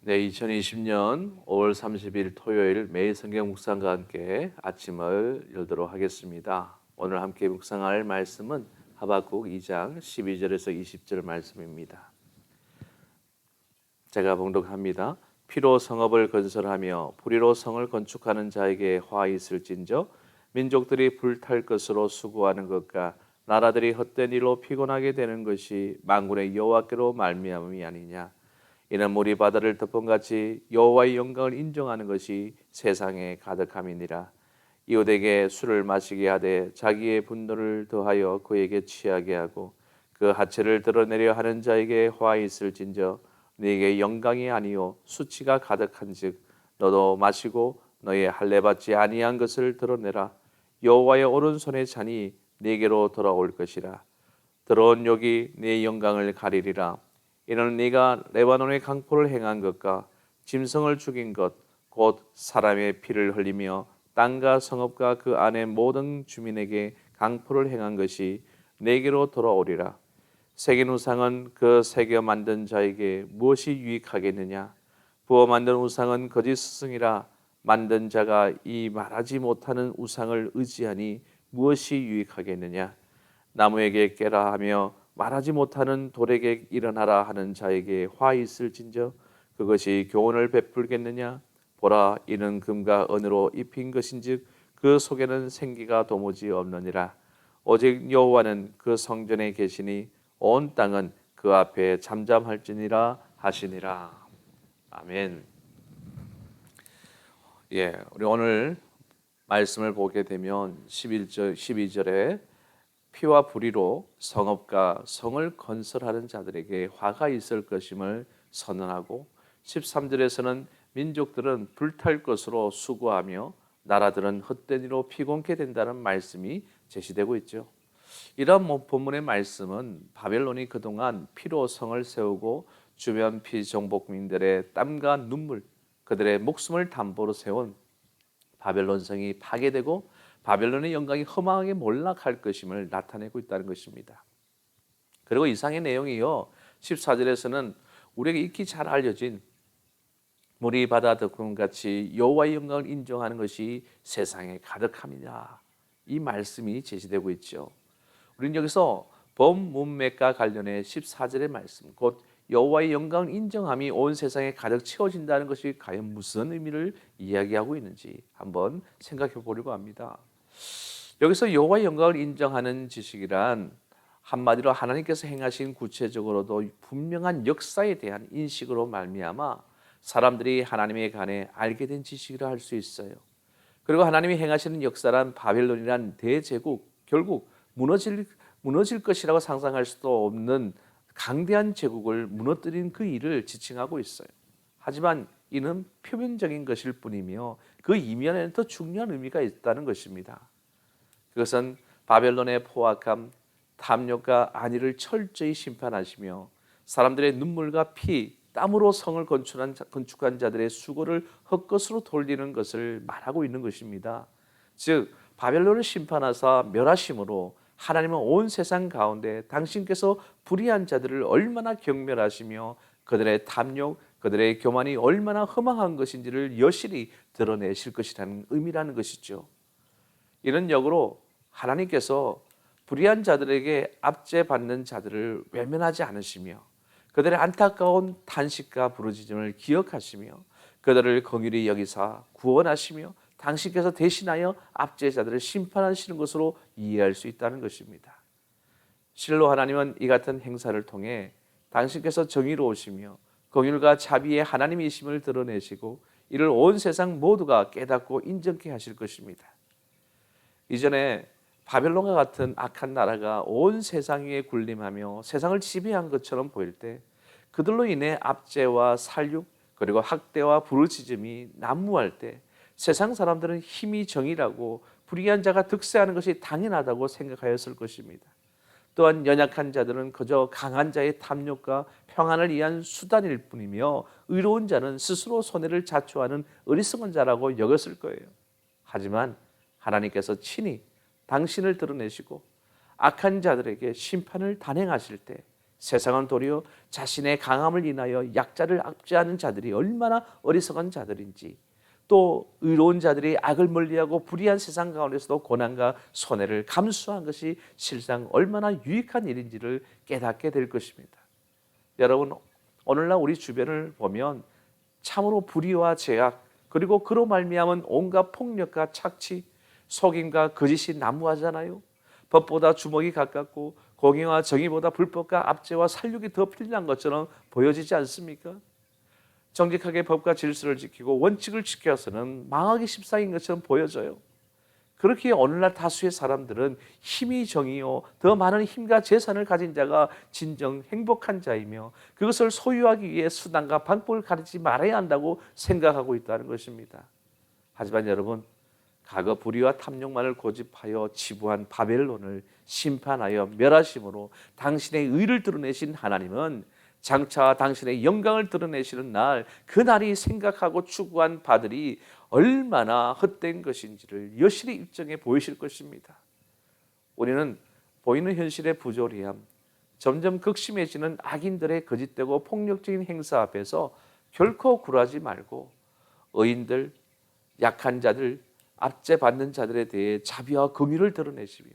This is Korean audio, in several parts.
네, 2020년 5월 30일 토요일 매일 성경 묵상과 함께 아침을 열도록 하겠습니다. 오늘 함께 묵상할 말씀은 하박국 2장 12절에서 20절 말씀입니다. 제가 봉독합니다. 피로 성읍을 건설하며 불의로 성을 건축하는 자에게 화 있을진저 민족들이 불탈 것으로 수고하는 것과 나라들이 헛된 일로 피곤하게 되는 것이 만군의 여호와께로 말미암음이 아니냐. 이는 물이 바다를 덮음같이 여호와의 영광을 인정하는 것이 세상에 가득함이니라. 이웃에게 술을 마시게 하되 자기의 분노를 더하여 그에게 취하게 하고 그 하체를 드러내려 하는 자에게 화 있을진저 네게 영광이 아니요 수치가 가득한즉 너도 마시고 너의 할례 받지 아니한 것을 드러내라. 여호와의 오른손의 잔이 네게로 돌아올 것이라. 더러운 욕이 네 영광을 가리리라. 이는 네가 레바논의 강포를 행한 것과 짐승을 죽인 것 곧 사람의 피를 흘리며 땅과 성읍과 그 안의 모든 주민에게 강포를 행한 것이 네게로 돌아오리라. 새긴 우상은 그 새겨 만든 자에게 무엇이 유익하겠느냐. 부어 만든 우상은 거짓 스승이라. 만든 자가 이 말하지 못하는 우상을 의지하니 무엇이 유익하겠느냐. 나무에게 깨라 하며 말하지 못하는 돌에게 일어나라 하는 자에게 화 있을진저 그것이 교훈을 베풀겠느냐. 보라, 이는 금과 은으로 입힌 것인즉 그 속에는 생기가 도무지 없느니라. 오직 여호와는 그 성전에 계시니 온 땅은 그 앞에 잠잠할지니라 하시니라. 아멘. 우리 오늘 말씀을 보게 되면 11절, 12절에 피와 불의로 성읍과 성을 건설하는 자들에게 화가 있을 것임을 선언하고 13절에서는 민족들은 불탈 것으로 수고하며 나라들은 헛된 일로 피곤케 된다는 말씀이 제시되고 있죠. 이런 본문의 말씀은 바벨론이 그동안 피로 성을 세우고 주변 피정복민들의 땀과 눈물, 그들의 목숨을 담보로 세운 바벨론 성이 파괴되고 바벨론의 영광이 허망하게 몰락할 것임을 나타내고 있다는 것입니다. 그리고 이상의 내용이요, 14절에서는 우리에게 익히 잘 알려진 물이 바다 덮음같이 여호와의 영광을 인정하는 것이 세상에 가득함이냐, 이 말씀이 제시되고 있죠. 우리는 여기서 범문맥과 관련해 14절의 말씀, 곧 여호와의 영광을 인정함이 온 세상에 가득 채워진다는 것이 과연 무슨 의미를 이야기하고 있는지 한번 생각해 보려고 합니다. 여기서 여호와의 영광을 인정하는 지식이란 한마디로 하나님께서 행하신 구체적으로도 분명한 역사에 대한 인식으로 말미암아 사람들이 하나님에 관해 알게 된 지식이라 할 수 있어요. 그리고 하나님이 행하시는 역사란 바벨론이란 대제국, 결국 무너질 것이라고 상상할 수도 없는 강대한 제국을 무너뜨린 그 일을 지칭하고 있어요. 하지만 이는 표면적인 것일 뿐이며 그 이면에는 더 중요한 의미가 있다는 것입니다. 그것은 바벨론의 포악함, 탐욕과 안위를 철저히 심판하시며 사람들의 눈물과 피, 땀으로 성을 건축한 자들의 수고를 헛것으로 돌리는 것을 말하고 있는 것입니다. 즉 바벨론을 심판하사 멸하심으로 하나님은 온 세상 가운데 당신께서 불의한 자들을 얼마나 경멸하시며 그들의 탐욕, 그들의 교만이 얼마나 허망한 것인지를 여실히 드러내실 것이라는 의미라는 것이죠. 이런 역으로 하나님께서 불의한 자들에게 압제받는 자들을 외면하지 않으시며 그들의 안타까운 탄식과 부르짖음을 기억하시며 그들을 긍휼히 여기사 구원하시며 당신께서 대신하여 압제자들을 심판하시는 것으로 이해할 수 있다는 것입니다. 실로 하나님은 이 같은 행사를 통해 당신께서 정의로우시며 긍휼과 자비의 하나님이심을 드러내시고 이를 온 세상 모두가 깨닫고 인정케 하실 것입니다. 이전에 바벨론과 같은 악한 나라가 온 세상 위에 군림하며 세상을 지배한 것처럼 보일 때 그들로 인해 압제와 살육 그리고 학대와 부르짖음이 난무할 때 세상 사람들은 힘이 정의라고 불의한 자가 득세하는 것이 당연하다고 생각하였을 것입니다. 또한 연약한 자들은 그저 강한 자의 탐욕과 평안을 위한 수단일 뿐이며 의로운 자는 스스로 손해를 자초하는 어리석은 자라고 여겼을 거예요. 하지만 하나님께서 친히 당신을 드러내시고 악한 자들에게 심판을 단행하실 때 세상은 도리어 자신의 강함을 인하여 약자를 압제하는 자들이 얼마나 어리석은 자들인지, 또 의로운 자들이 악을 멀리하고 불의한 세상 가운데서도 고난과 손해를 감수한 것이 실상 얼마나 유익한 일인지를 깨닫게 될 것입니다. 여러분, 오늘날 우리 주변을 보면 참으로 불의와 죄악, 그리고 그로 말미암은 온갖 폭력과 착취, 속임과 거짓이 난무하잖아요. 법보다 주먹이 가깝고 공의와 정의보다 불법과 압제와 살육이 더 필요한 것처럼 보여지지 않습니까? 정직하게 법과 질서를 지키고 원칙을 지켜서는 망하기 십상인 것처럼 보여져요. 그렇게 오늘날 다수의 사람들은 힘이 정이요 더 많은 힘과 재산을 가진 자가 진정 행복한 자이며, 그것을 소유하기 위해 수단과 방법을 가리지 말아야 한다고 생각하고 있다는 것입니다. 하지만 여러분, 과거 불의와 탐욕만을 고집하여 지부한 바벨론을 심판하여 멸하심으로 당신의 의를 드러내신 하나님은 장차 당신의 영광을 드러내시는 날, 그 날이 생각하고 추구한 바들이 얼마나 헛된 것인지를 여실히 입증해 보이실 것입니다. 우리는 보이는 현실의 부조리함, 점점 극심해지는 악인들의 거짓되고 폭력적인 행사 앞에서 결코 굴하지 말고 의인들, 약한 자들, 압제받는 자들에 대해 자비와 긍휼을 드러내시며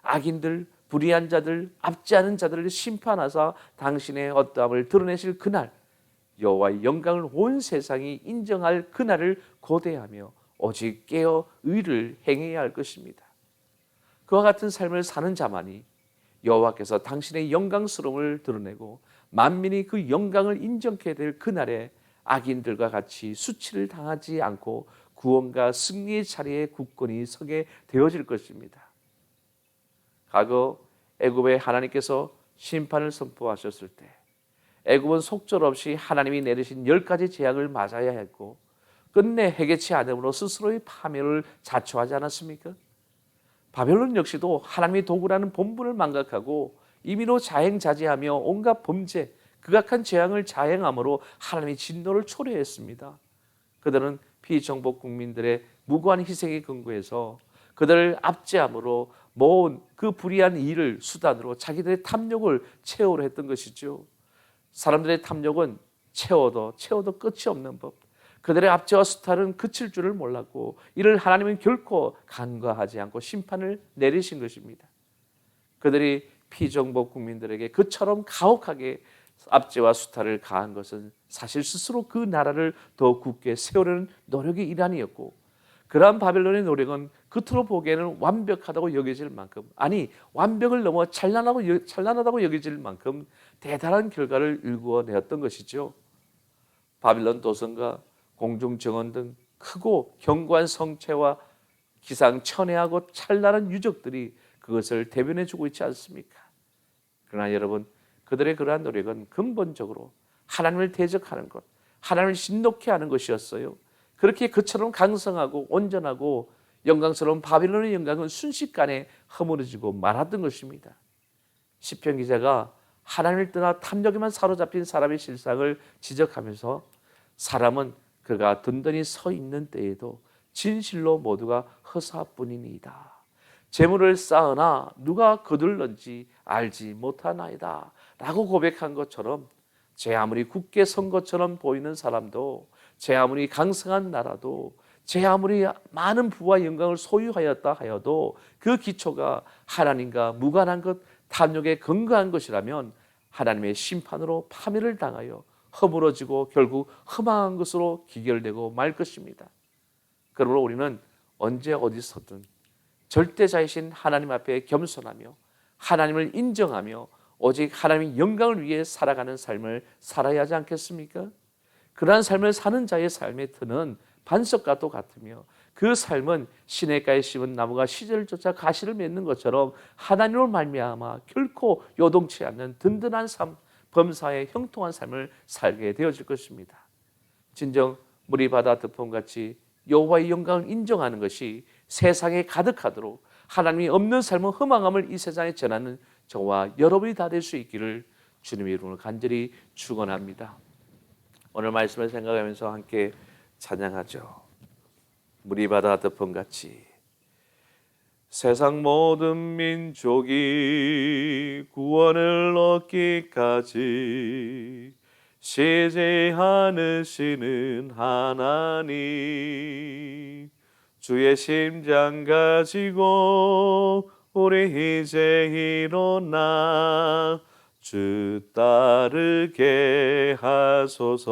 악인들, 불의한 자들, 압제하는 자들을 심판하사 당신의 어떠함을 드러내실 그날, 여호와의 영광을 온 세상이 인정할 그날을 고대하며 오직 깨어 의를 행해야 할 것입니다. 그와 같은 삶을 사는 자만이 여호와께서 당신의 영광스러움을 드러내고 만민이 그 영광을 인정케 될 그날에 악인들과 같이 수치를 당하지 않고 구원과 승리의 자리에 굳건히 서게 되어질 것입니다. 과거 애굽에 하나님께서 심판을 선포하셨을 때 애굽은 속절없이 하나님이 내리신 10가지 재앙을 맞아야 했고 끝내 해결치 않음으로 스스로의 파멸을 자초하지 않았습니까? 바벨론 역시도 하나님의 도구라는 본분을 망각하고 임의로 자행자재하며 온갖 범죄, 극악한 재앙을 자행함으로 하나님의 진노를 초래했습니다. 그들은 피정복 국민들의 무고한 희생에 근거해서 그들을 압제함으로 모은 그 불의한 일을 수단으로 자기들의 탐욕을 채우려 했던 것이죠. 사람들의 탐욕은 채워도 끝이 없는 법. 그들의 압제와 수탈은 그칠 줄을 몰랐고 이를 하나님은 결코 간과하지 않고 심판을 내리신 것입니다. 그들이 피정복 국민들에게 그처럼 가혹하게 압제와 수탈을 가한 것은 사실 스스로 그 나라를 더 굳게 세우려는 노력의 일환이었고, 그러한 바벨론의 노력은 겉으로 보기에는 완벽하다고 여겨질 만큼, 아니 완벽을 넘어 찬란하다고 여겨질 만큼 대단한 결과를 일구어내었던 것이죠. 바벨론 도성과 공중정원 등 크고 견고한 성체와 기상천외하고 찬란한 유적들이 그것을 대변해주고 있지 않습니까? 그러나 여러분, 그들의 그러한 노력은 근본적으로 하나님을 대적하는 것, 하나님을 신노케 하는 것이었어요. 그렇게 그처럼 강성하고 온전하고 영광스러운 바벨론의 영광은 순식간에 허물어지고 말았던 것입니다. 시편 기자가 하나님을 떠나 탐욕에만 사로잡힌 사람의 실상을 지적하면서 사람은 그가 든든히 서 있는 때에도 진실로 모두가 허사뿐이니이다. 재물을 쌓으나 누가 거둘런지 알지 못하나이다 라고 고백한 것처럼, 제 아무리 굳게 선 것처럼 보이는 사람도, 제 아무리 강성한 나라도, 제 아무리 많은 부와 영광을 소유하였다 하여도 그 기초가 하나님과 무관한 것, 탐욕에 근거한 것이라면 하나님의 심판으로 파멸을 당하여 허물어지고 결국 허망한 것으로 기결되고 말 것입니다. 그러므로 우리는 언제 어디서든 절대자이신 하나님 앞에 겸손하며 하나님을 인정하며 오직 하나님의 영광을 위해 살아가는 삶을 살아야 하지 않겠습니까? 그러한 삶을 사는 자의 삶의 터는 반석과 똑같으며 그 삶은 시냇가에 심은 나무가 시절을 쫓아 가시를 맺는 것처럼 하나님으로 말미암아 결코 요동치 않는 든든한 삶, 범사에 형통한 삶을 살게 되어질 것입니다. 진정 물이 바다 덮음같이 여호와의 영광을 인정하는 것이 세상에 가득하도록 하나님이 없는 삶은 허망함을 이 세상에 전하는 저와 여러분이 다 될 수 있기를 주님의 이름으로 간절히 축원합니다. 오늘 말씀을 생각하면서 함께 찬양하죠. 물이 바다 덮음같이 세상 모든 민족이 구원을 얻기까지 쉬지 않으시는 하나님, 주의 심장 가지고 우리 이제 일어나 주 따르게 하소서.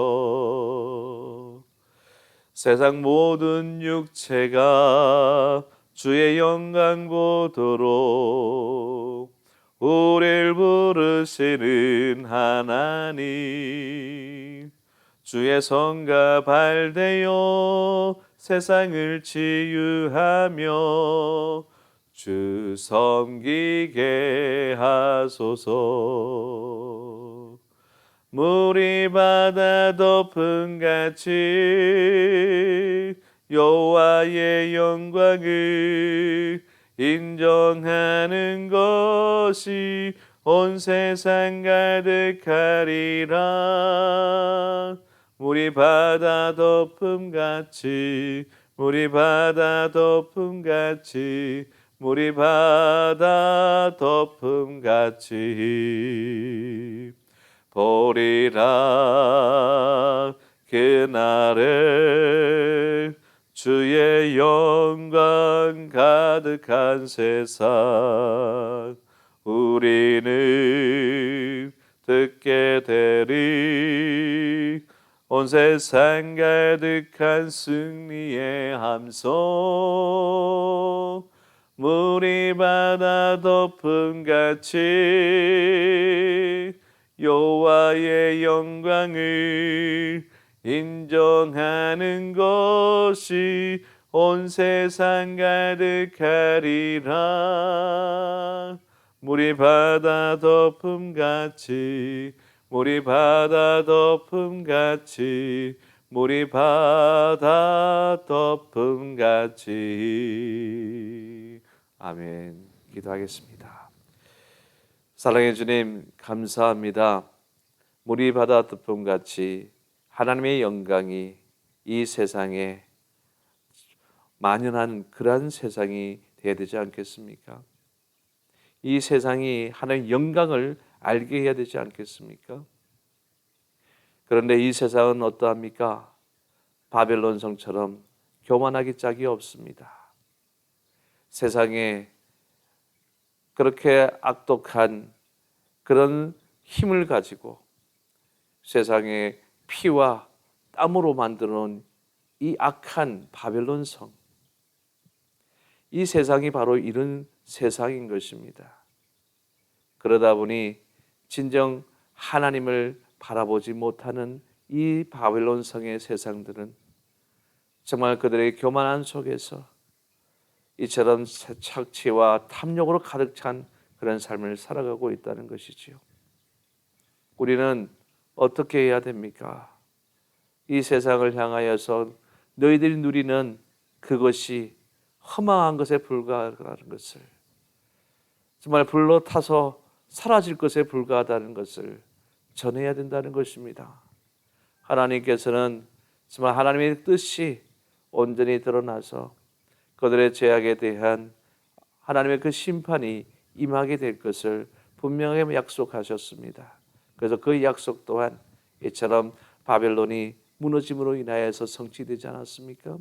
세상 모든 육체가 주의 영광 보도록 우리를 부르시는 하나님, 주의 성가 발되어 세상을 치유하며 주 섬기게 하소서. 물이 바다 덮음같이 여호와의 영광을 인정하는 것이 온 세상 가득하리라. 물이 바다 덮음같이, 물이 바다 덮음같이, 물이 바다 덮음같이 보리라. 그날에 주의 영광 가득한 세상 우리는 듣게 되리. 온 세상 가득한 승리의 함성, 물이 바다 덮음같이 여호와의 영광을 인정하는 것이 온 세상 가득하리라. 물이 바다 덮음같이, 물이 바다 덮음같이, 물이 바다 덮음같이. 아멘. 기도하겠습니다. 사랑해 주님, 감사합니다. 물이 바다 덮음같이 하나님의 영광이 이 세상에 만연한 그러한 세상이 되어야 되지 않겠습니까? 이 세상이 하나님의 영광을 알게 해야 되지 않겠습니까? 그런데 이 세상은 어떠합니까? 바벨론 성처럼 교만하기 짝이 없습니다. 세상에 그렇게 악독한 그런 힘을 가지고 세상에 피와 땀으로 만들어 놓은 이 악한 바벨론 성, 이 세상이 바로 이런 세상인 것입니다. 그러다 보니 진정 하나님을 바라보지 못하는 이 바벨론 성의 세상들은 정말 그들의 교만한 속에서 이처럼 착취와 탐욕으로 가득 찬 그런 삶을 살아가고 있다는 것이지요. 우리는 어떻게 해야 됩니까? 이 세상을 향하여서 너희들이 누리는 그것이 허망한 것에 불과하다는 것을, 정말 불로 타서 사라질 것에 불과하다는 것을 전해야 된다는 것입니다. 하나님께서는 정말 하나님의 뜻이 온전히 드러나서 그들의 죄악에 대한 하나님의 그 심판이 임하게 될 것을 분명하게 약속하셨습니다. 그래서 그 약속 또한 이처럼 바벨론이 무너짐으로 인하여서 성취되지 않았습니까?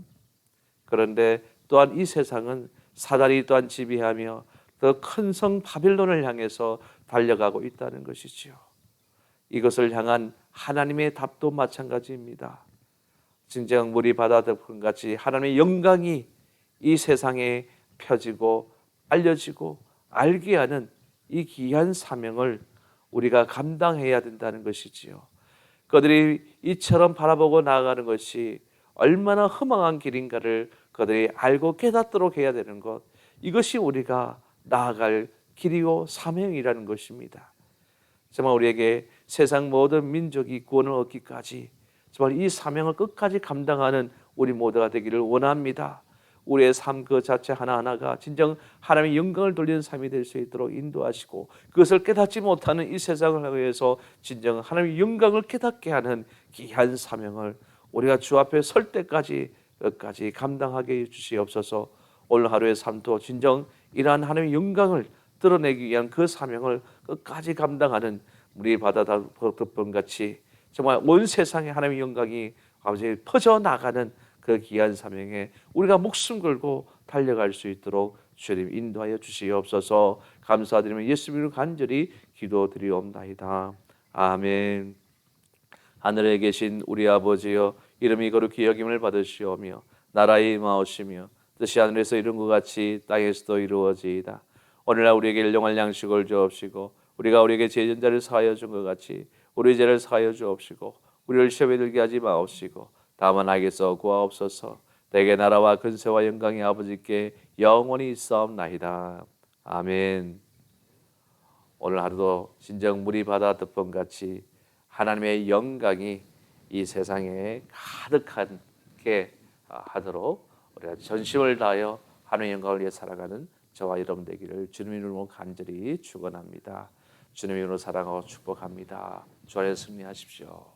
그런데 또한 이 세상은 사단이 또한 지배하며 더 큰 성 바벨론을 향해서 달려가고 있다는 것이지요. 이것을 향한 하나님의 답도 마찬가지입니다. 진정 물이 바다 덮음같이 하나님의 영광이 이 세상에 펴지고 알려지고 알게 하는 이 귀한 사명을 우리가 감당해야 된다는 것이지요. 그들이 이처럼 바라보고 나아가는 것이 얼마나 허망한 길인가를 그들이 알고 깨닫도록 해야 되는 것, 이것이 우리가 나아갈 길이요 사명이라는 것입니다. 정말 우리에게 세상 모든 민족이 구원을 얻기까지 정말 이 사명을 끝까지 감당하는 우리 모두가 되기를 원합니다. 우리의 삶 그 자체 하나하나가 진정 하나님의 영광을 돌리는 삶이 될 수 있도록 인도하시고, 그것을 깨닫지 못하는 이 세상을 위해서 진정 하나님의 영광을 깨닫게 하는 귀한 사명을 우리가 주 앞에 설 때까지 끝까지 감당하게 해 주시옵소서. 오늘 하루의 삶도 진정 이러한 하나님의 영광을 드러내기 위한 그 사명을 끝까지 감당하는 우리 바다덮번 같이 정말 온 세상에 하나님의 영광이 아버지 퍼져나가는 그 귀한 사명에 우리가 목숨 걸고 달려갈 수 있도록 주님 인도하여 주시옵소서. 감사드리며 예수님으로 간절히 기도드리옵나이다. 아멘. 하늘에 계신 우리 아버지여, 이름이 거룩히 여김을 받으시오며 나라의 임하오시며 뜻이 하늘에서 이룬 것 같이 땅에서도 이루어지이다. 오늘날 우리에게 일용할 양식을 주옵시고 우리가 우리에게 죄진 자를 사하여 준 것 같이 우리 죄를 사하여 주옵시고 우리를 시험에 들게 하지 마옵시고 다만 악에서 구하옵소서. 내게 나라와 근세와 영광이 아버지께 영원히 있사옵나이다. 아멘. 오늘 하루도 진정 물이 바다 덮번같이 하나님의 영광이 이 세상에 가득하게 하도록 우리가 전심을 다하여 하나님의 영광을 위해 살아가는 저와 여러분 되기를 주님의 이름으로 간절히 축원합니다. 주님의 이름으로 사랑하고 축복합니다. 주 안에서 승리하십시오.